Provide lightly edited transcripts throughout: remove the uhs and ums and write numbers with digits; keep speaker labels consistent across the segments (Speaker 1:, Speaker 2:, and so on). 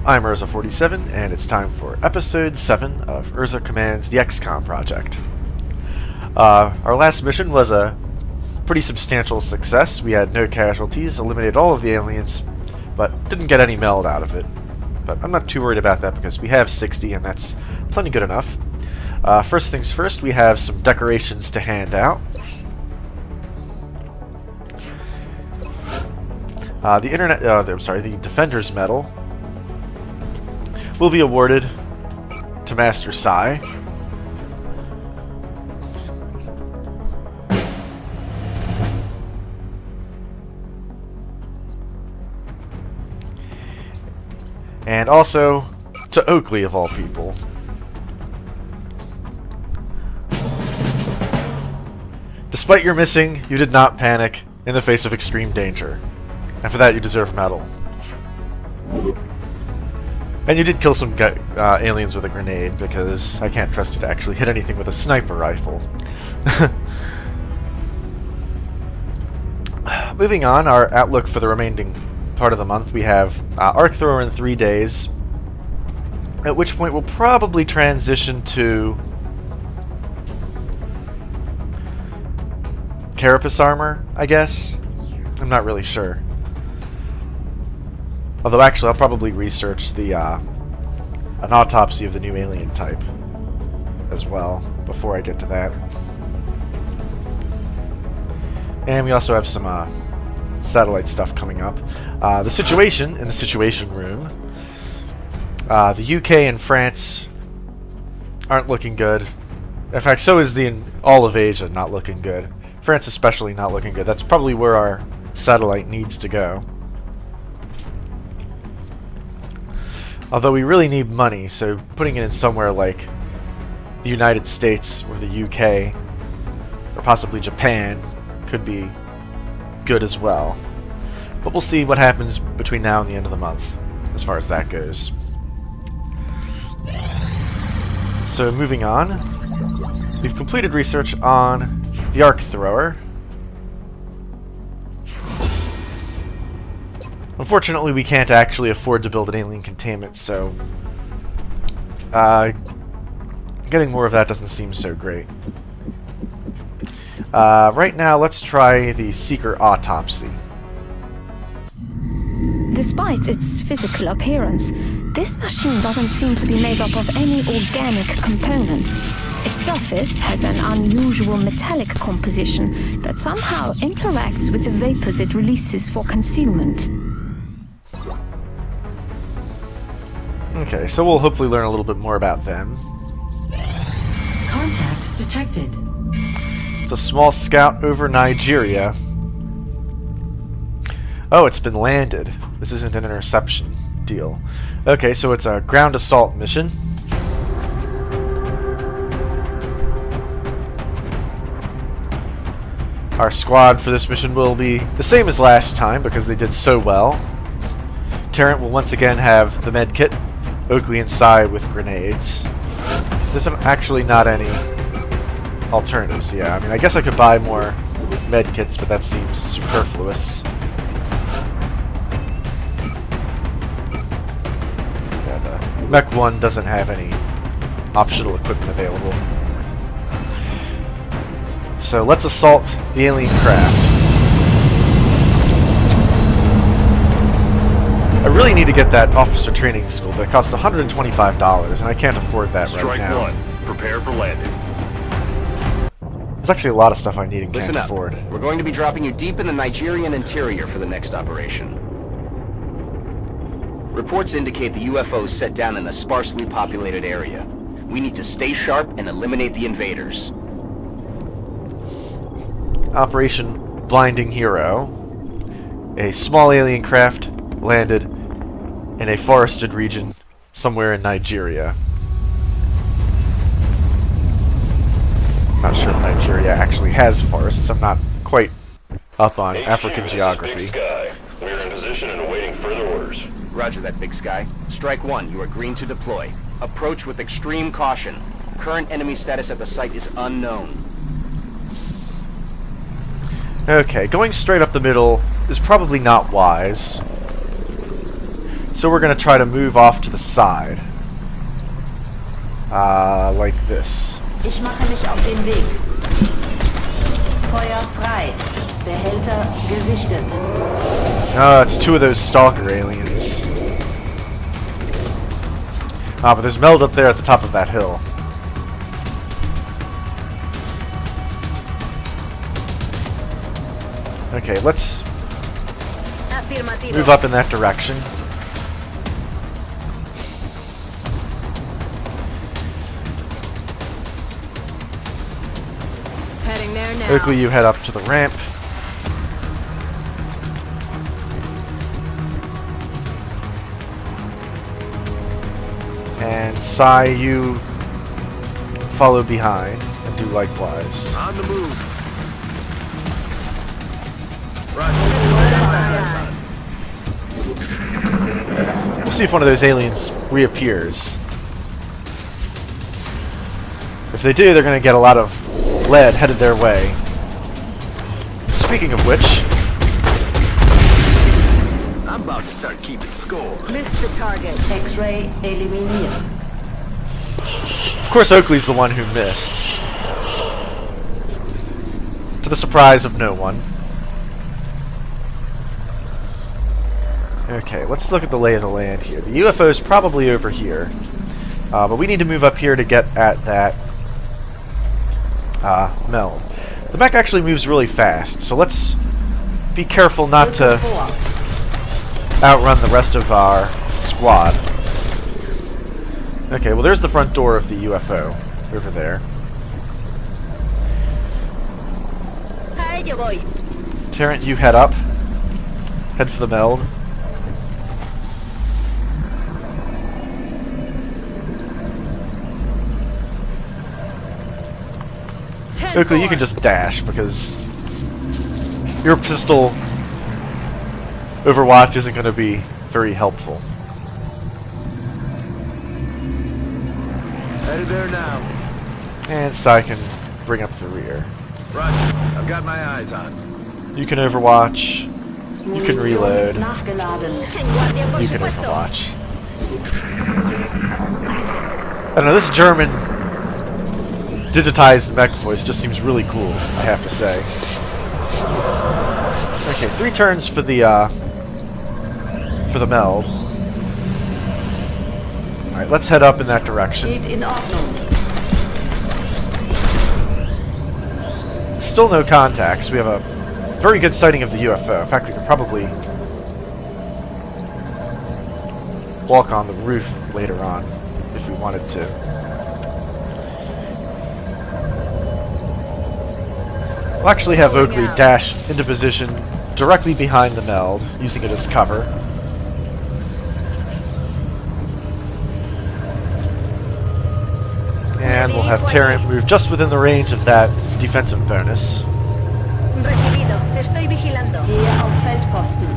Speaker 1: I'm Urza47, and it's time for Episode 7 of Urza Commands the XCOM project. Our last mission was a pretty substantial success. We had no casualties, eliminated all of the aliens, but didn't get any meld out of it. But I'm not too worried about that because we have 60, and that's plenty good enough. First things first, we have some decorations to hand out. The Defender's Medal will be awarded to Master Sai. And also to Oakley, of all people. Despite your missing, you did not panic in the face of extreme danger. And for that, you deserve a medal. And you did kill some aliens with a grenade, because I can't trust you to actually hit anything with a sniper rifle. Moving on, our outlook for the remaining part of the month, we have Arc Thrower in 3 days, at which point we'll probably transition to Carapace Armor, I guess? I'm not really sure. Although, actually, I'll probably research an autopsy of the new alien type as well before I get to that. And we also have some satellite stuff coming up. The situation in the Situation Room. The UK and France aren't looking good. In fact, so is all of Asia not looking good. France especially not looking good. That's probably where our satellite needs to go. Although we really need money, so putting it in somewhere like the United States or the UK, or possibly Japan, could be good as well. But we'll see what happens between now and the end of the month, as far as that goes. So moving on, we've completed research on the Arc Thrower. Unfortunately, we can't actually afford to build an alien containment, so getting more of that doesn't seem so great. Right now, let's try the Seeker Autopsy.
Speaker 2: Despite its physical appearance, this machine doesn't seem to be made up of any organic components. Its surface has an unusual metallic composition that somehow interacts with the vapors it releases for concealment.
Speaker 1: Okay, so we'll hopefully learn a little bit more about them.
Speaker 3: Contact detected.
Speaker 1: It's a small scout over Nigeria. Oh, it's been landed. This isn't an interception deal. Okay, so it's a ground assault mission. Our squad for this mission will be the same as last time because they did so well. Terrant will once again have the med kit. Oakley and Sai with grenades. There's actually not any alternatives. Yeah, I mean, I guess I could buy more med kits, but that seems superfluous. Yeah, the Mech 1 doesn't have any optional equipment available. So let's assault the alien craft. I really need to get that officer training school, but it costs $125, and I can't afford that right now.
Speaker 4: Strike 1. Prepare for landing.
Speaker 1: There's actually a lot of stuff I need and can't
Speaker 5: Listen up.
Speaker 1: afford.
Speaker 5: We're going to be dropping you deep in the Nigerian interior for the next operation. Reports indicate the UFO is set down in a sparsely populated area. We need to stay sharp and eliminate the invaders.
Speaker 1: Operation Blinding Hero. A small alien craft landed in a forested region somewhere in Nigeria. I'm not sure if Nigeria actually has forests. I'm not quite up on African geography.
Speaker 4: We're in position and awaiting further orders.
Speaker 5: Roger that, Big Sky. Strike 1, you are green to deploy. Approach with extreme caution. Current enemy status at the site is unknown.
Speaker 1: Okay, going straight up the middle is probably not wise. So we're going to try to move off to the side. Like this.
Speaker 3: Ich mache mich auf den Weg. Feuer frei. Behälter gesichtet.
Speaker 1: Oh, it's two of those stalker aliens. Ah, but there's Meld up there at the top of that hill. Okay, let's move up in that direction.
Speaker 6: Heading there now.
Speaker 1: Oakley, you head up to the ramp. And Sai, you follow behind and do likewise.
Speaker 4: On the move.
Speaker 1: We'll see if one of those aliens reappears. If they do, they're going to get a lot of lead headed their way. Speaking of which,
Speaker 4: I'm about to start keeping score.
Speaker 3: Missed the target. X-ray eliminiert.
Speaker 1: of course Oakley's the one who missed. To the surprise of no one. Okay, let's look at the lay of the land here. The UFO is probably over here. But we need to move up here to get at that meld. The mech actually moves really fast, so let's be careful not to outrun the rest of our squad. Okay, well there's the front door of the UFO over there. Terrent, you head up. Head for the meld. Oakley, you can just dash because your pistol Overwatch isn't going to be very helpful.
Speaker 4: Headed there now.
Speaker 1: And Sai can bring up the rear.
Speaker 4: Roger. I've got my eyes on.
Speaker 1: You can Overwatch. You can reload.
Speaker 3: Nachgeladen.
Speaker 1: You can Overwatch. I don't know, this German digitized mech voice just seems really cool, I have to say. Okay, 3 turns for the meld. Alright, let's head up in that direction.
Speaker 3: Geht in Ordnung.
Speaker 1: Still no contacts. We have a very good sighting of the UFO. In fact, we could probably walk on the roof later on if we wanted to. We'll actually have Oakley dash into position directly behind the meld, using it as cover. And we'll have Terrent move just within the range of that defensive bonus.
Speaker 6: Recibido. Te estoy vigilando.
Speaker 3: Gehe auf Feldposten.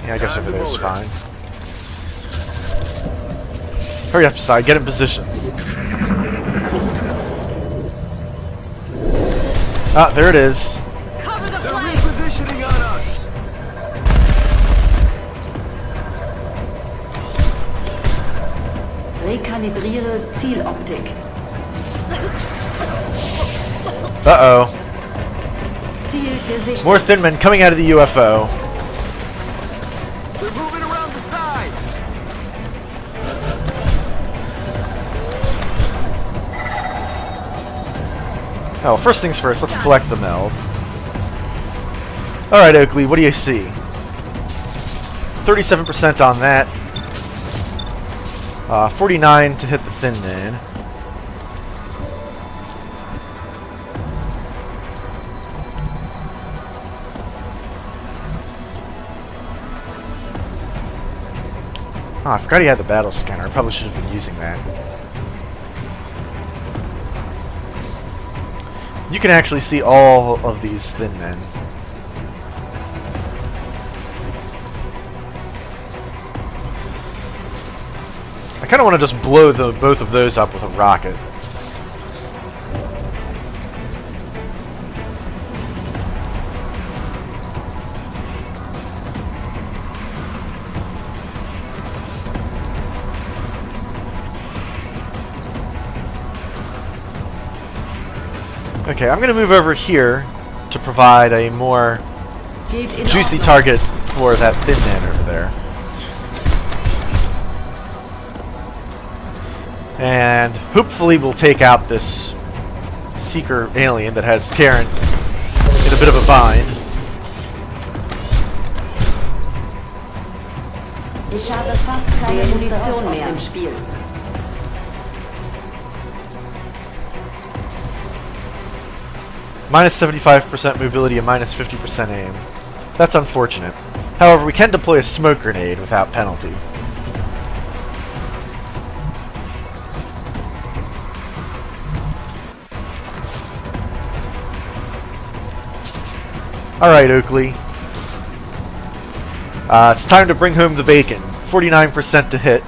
Speaker 1: Yeah, I guess over there is fine. Hurry up, Sai. Get in position. Ah, there it is.
Speaker 6: Cover the
Speaker 4: They're
Speaker 6: flank.
Speaker 4: repositioning on us.
Speaker 3: Rekalibriere Zieloptik.
Speaker 1: Uh-oh.
Speaker 3: Ziel gesichtet.
Speaker 1: More thin men coming out of the UFO.
Speaker 4: They're moving around the side.
Speaker 1: Oh, first things first, let's collect the meld. Alright, Oakley, what do you see? 37% on that. 49 to hit the thin man. Oh, I forgot he had the battle scanner. I probably should have been using that. You can actually see all of these thin men. I kind of want to just blow both of those up with a rocket. Okay, I'm going to move over here to provide a more
Speaker 3: Geht in
Speaker 1: juicy
Speaker 3: Ordnung.
Speaker 1: target for that thin man over there. And hopefully we'll take out this seeker alien that has Terran in a bit of a bind.
Speaker 3: Ich habe fast keine Munition mehr im Spiel.
Speaker 1: Minus 75% mobility and minus 50% aim. That's unfortunate. However, we can deploy a smoke grenade without penalty. Alright, Oakley. It's time to bring home the bacon. 49% to hit.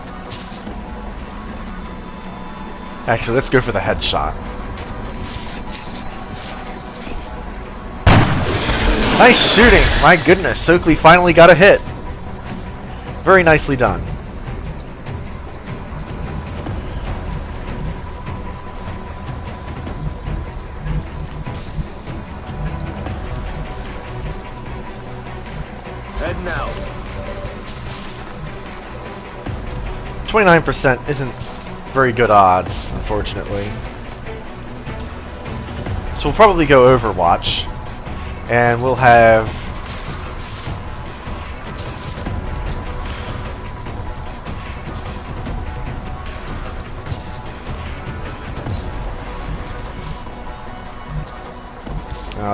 Speaker 1: Actually, let's go for the headshot. Nice shooting! My goodness, Oakley finally got a hit. Very nicely done.
Speaker 4: Heading out.
Speaker 1: 29% isn't very good odds, unfortunately. So we'll probably go Overwatch. And we'll have...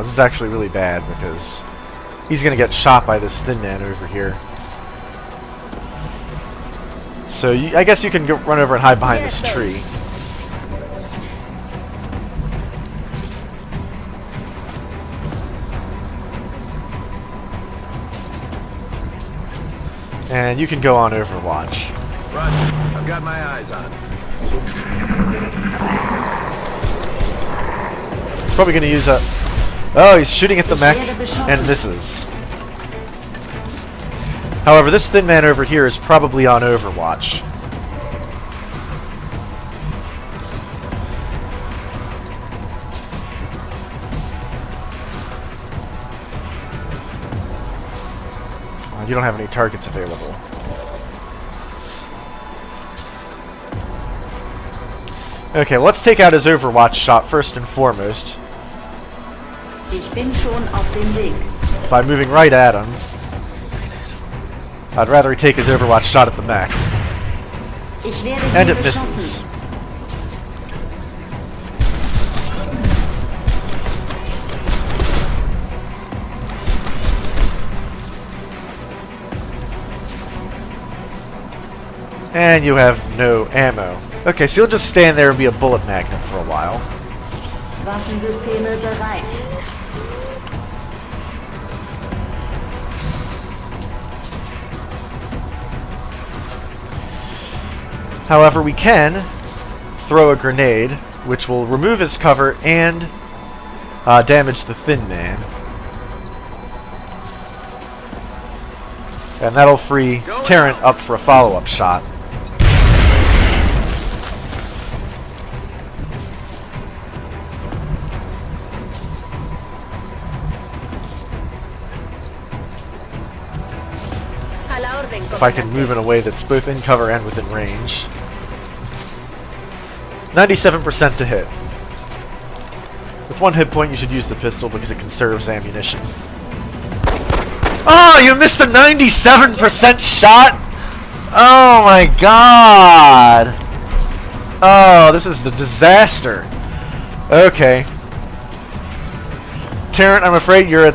Speaker 1: this is actually really bad because he's going to get shot by this thin man over here. So I guess you can run over and hide behind this tree. And you can go on Overwatch.
Speaker 4: Roger. I've got my eyes on him.
Speaker 1: He's probably going to use a... Oh, he's shooting at the mech and misses. However, this thin man over here is probably on Overwatch. You don't have any targets available. Okay, let's take out his Overwatch shot first and foremost
Speaker 3: Ich bin schon auf dem Weg.
Speaker 1: by moving right at him. I'd rather he take his Overwatch shot at the mech.
Speaker 3: Ich werde
Speaker 1: And
Speaker 3: hier
Speaker 1: it
Speaker 3: beschossen.
Speaker 1: misses. And you have no ammo. Okay, so you'll just stand there and be a bullet magnet for a while.
Speaker 3: Waffensysteme bereit.
Speaker 1: However, we can throw a grenade, which will remove his cover and damage the thin man. And that'll free Terran up for a follow-up shot.
Speaker 6: A la orden,
Speaker 1: If I can move in a way that's both in cover and within range. 97% to hit. With one hit point, you should use the pistol because it conserves ammunition. Oh, you missed a 97% shot? Oh my god! Oh, this is a disaster. Okay. Terran, I'm afraid you're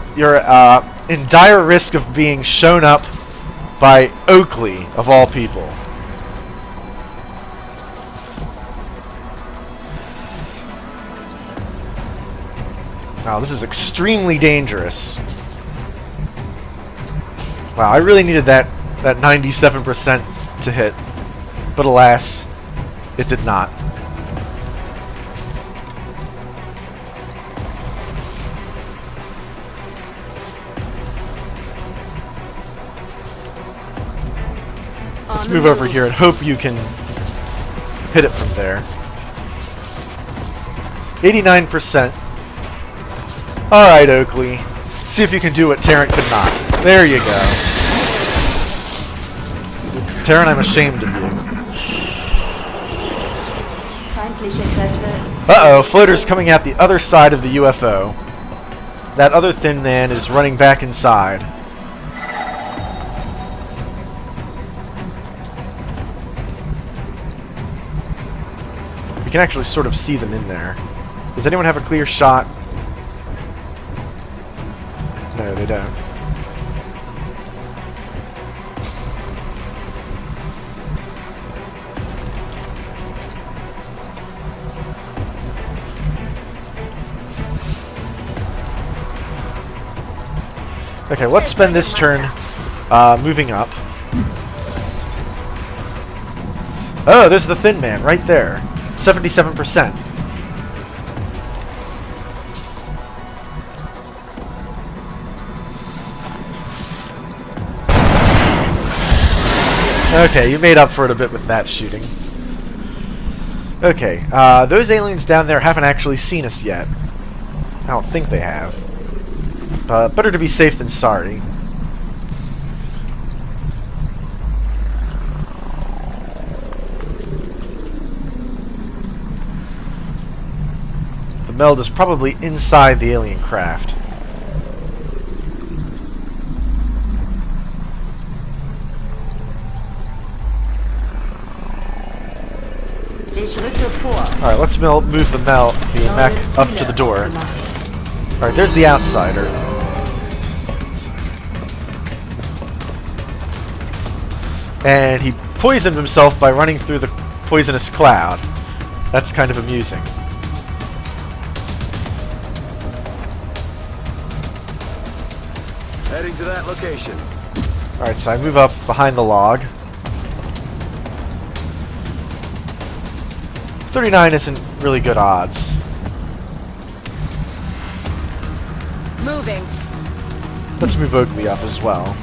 Speaker 1: in dire risk of being shown up by Oakley, of all people. Wow, this is extremely dangerous. Wow, I really needed that 97% to hit. But alas, it did not. Let's move over here and hope you can hit it from there. 89%. Alright, Oakley. See if you can do what Terran could not. There you go. Terran, I'm ashamed of you.
Speaker 3: Feindliche Kräfte.
Speaker 1: Uh-oh, floater's coming at the other side of the UFO. That other thin man is running back inside. You can actually sort of see them in there. Does anyone have a clear shot? No, they don't. Okay, let's spend this turn moving up. Oh, there's the thin man right there. 77%. Okay, you made up for it a bit with that shooting. Okay, those aliens down there haven't actually seen us yet. I don't think they have. But better to be safe than sorry. The meld is probably inside the alien craft. Alright, let's move the mech up to the door. Alright, there's the outsider. And he poisoned himself by running through the poisonous cloud. That's kind of amusing.
Speaker 4: Heading to that location.
Speaker 1: Alright, so I move up behind the log. 39 isn't really good odds.
Speaker 6: Moving.
Speaker 1: Let's move Oakley up as well.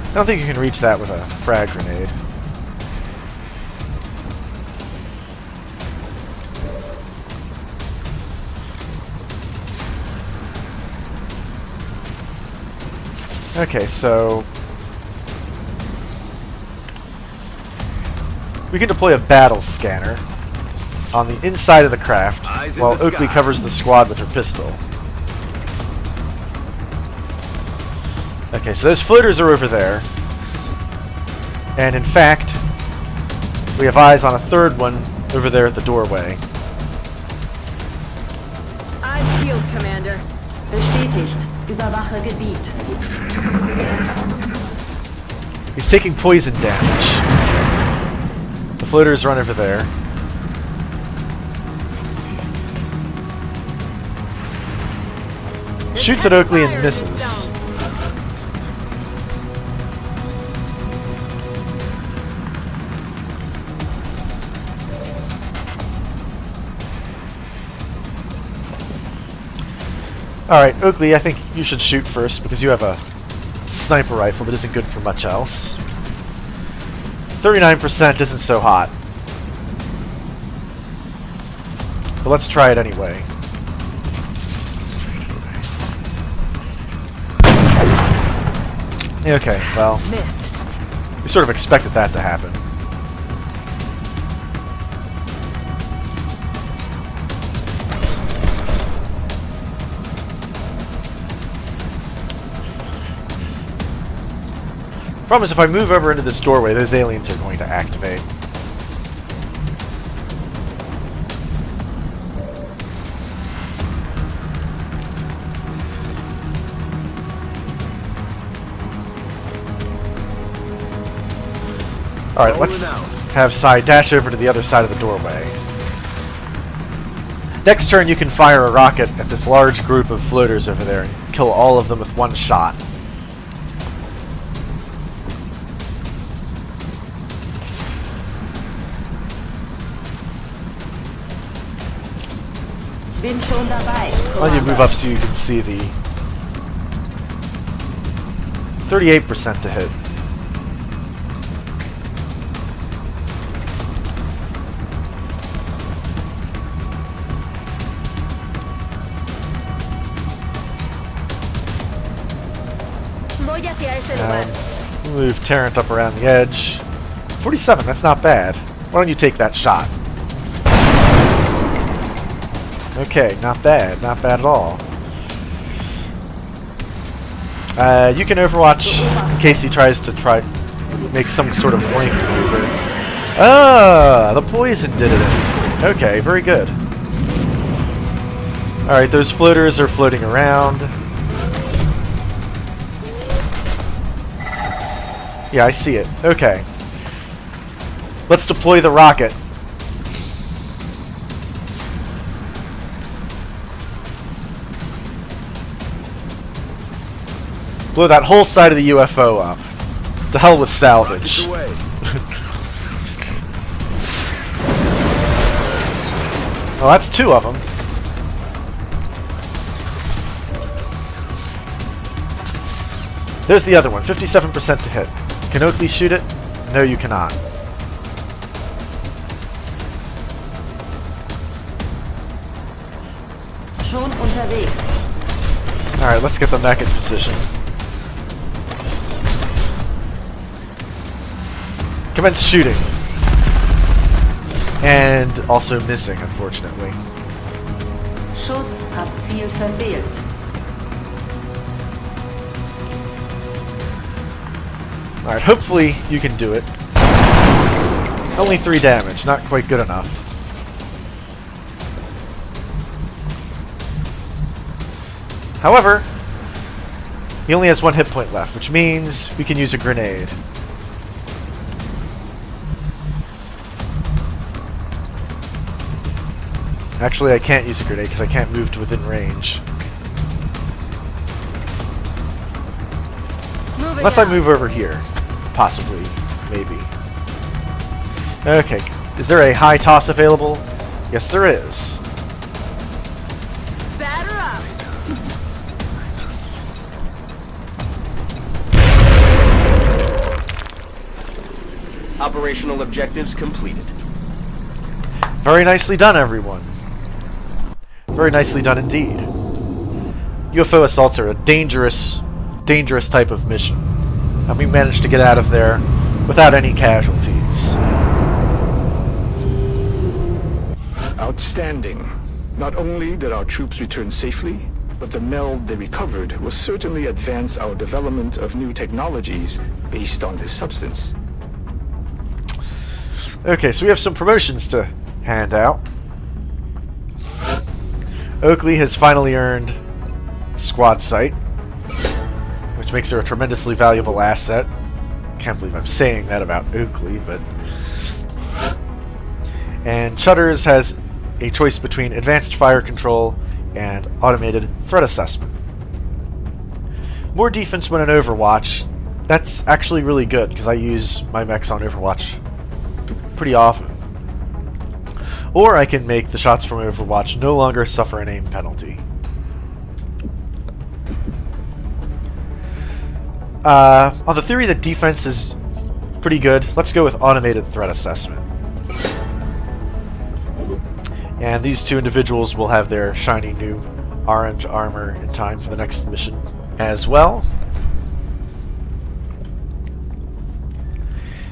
Speaker 1: I don't think you can reach that with a frag grenade. Okay, so we can deploy a battle scanner on the inside of the craft while Oakley covers the squad with her pistol. Okay, so those floaters are over there. And in fact, we have eyes on a third one over there at the doorway.
Speaker 6: Eyes peeled, Commander.
Speaker 3: Bestätigt. Überwache Gebiet.
Speaker 1: He's taking poison damage. The floaters run over there. Shoots at Oakley and misses. Alright, Oakley, I think you should shoot first because you have a sniper rifle that isn't good for much else. 39% isn't so hot. But let's try it anyway. Okay, well,
Speaker 6: Missed.
Speaker 1: we sort of expected that to happen. Problem is, if I move over into this doorway, those aliens are going to activate. Alright, let's have Sai dash over to the other side of the doorway. Next turn you can fire a rocket at this large group of floaters over there and kill all of them with one shot.
Speaker 3: Bin schon dabei.
Speaker 1: I'll need to move up so you can see the 38% to hit.
Speaker 6: Voy hacia ese lugar.
Speaker 1: Move Tarrant up around the edge. 47, that's not bad. Why don't you take that shot? Okay, not bad. Not bad at all. You can Overwatch in case he tries to make some sort of flank maneuver. Ah, the poison did it. Okay, very good. Alright, those floaters are floating around. Yeah, I see it. Okay. Let's deploy the rocket. Blow that whole side of the UFO up. The hell with salvage.
Speaker 4: Rockets away.
Speaker 1: Well, that's two of them. There's the other one, 57% to hit. Can Oakley shoot it? No, you cannot.
Speaker 3: Schon unterwegs.
Speaker 1: Alright, let's get the mech in position. Commence shooting. And also missing, unfortunately.
Speaker 3: Schuss ab Ziel verfehlt.
Speaker 1: Alright, hopefully you can do it. Only 3 damage, not quite good enough. However, he only has 1 hit point left, which means we can use a grenade. Actually, I can't use a grenade because I can't move to within range.
Speaker 6: Moving
Speaker 1: Unless I
Speaker 6: out.
Speaker 1: move over here. Possibly. Maybe. Okay. Is there a high toss available? Yes, there is.
Speaker 6: Batter up.
Speaker 5: Operational objectives completed.
Speaker 1: Very nicely done, everyone. Very nicely done indeed. UFO assaults are a dangerous type of mission. And we managed to get out of there without any casualties.
Speaker 7: Outstanding. Not only did our troops return safely, but the meld they recovered will certainly advance our development of new technologies based on this substance.
Speaker 1: Okay, so we have some promotions to hand out. Oakley has finally earned Squad Sight, which makes her a tremendously valuable asset. Can't believe I'm saying that about Oakley, but... And Chutters has a choice between Advanced Fire Control and Automated Threat Assessment. More defense when in Overwatch. That's actually really good, because I use my mechs on Overwatch pretty often. Or I can make the shots from Overwatch no longer suffer an aim penalty. On the theory that defense is pretty good, let's go with Automated Threat Assessment. And these two individuals will have their shiny new orange armor in time for the next mission as well.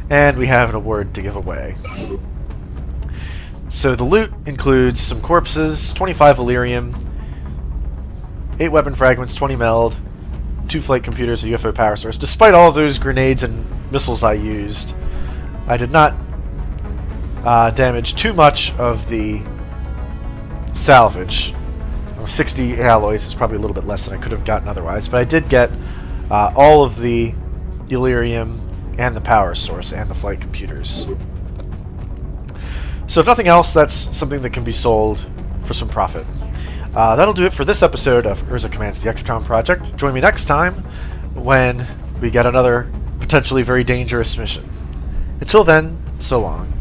Speaker 1: And we have an award to give away. So the loot includes some corpses, 25 Illyrium, 8 weapon fragments, 20 meld, 2 flight computers, a UFO power source. Despite all of those grenades and missiles I used, I did not damage too much of the salvage. 60 alloys is probably a little bit less than I could have gotten otherwise, but I did get all of the Illyrium and the power source and the flight computers. So if nothing else, that's something that can be sold for some profit. That'll do it for this episode of Urza Commands the XCOM Project. Join me next time when we get another potentially very dangerous mission. Until then, so long.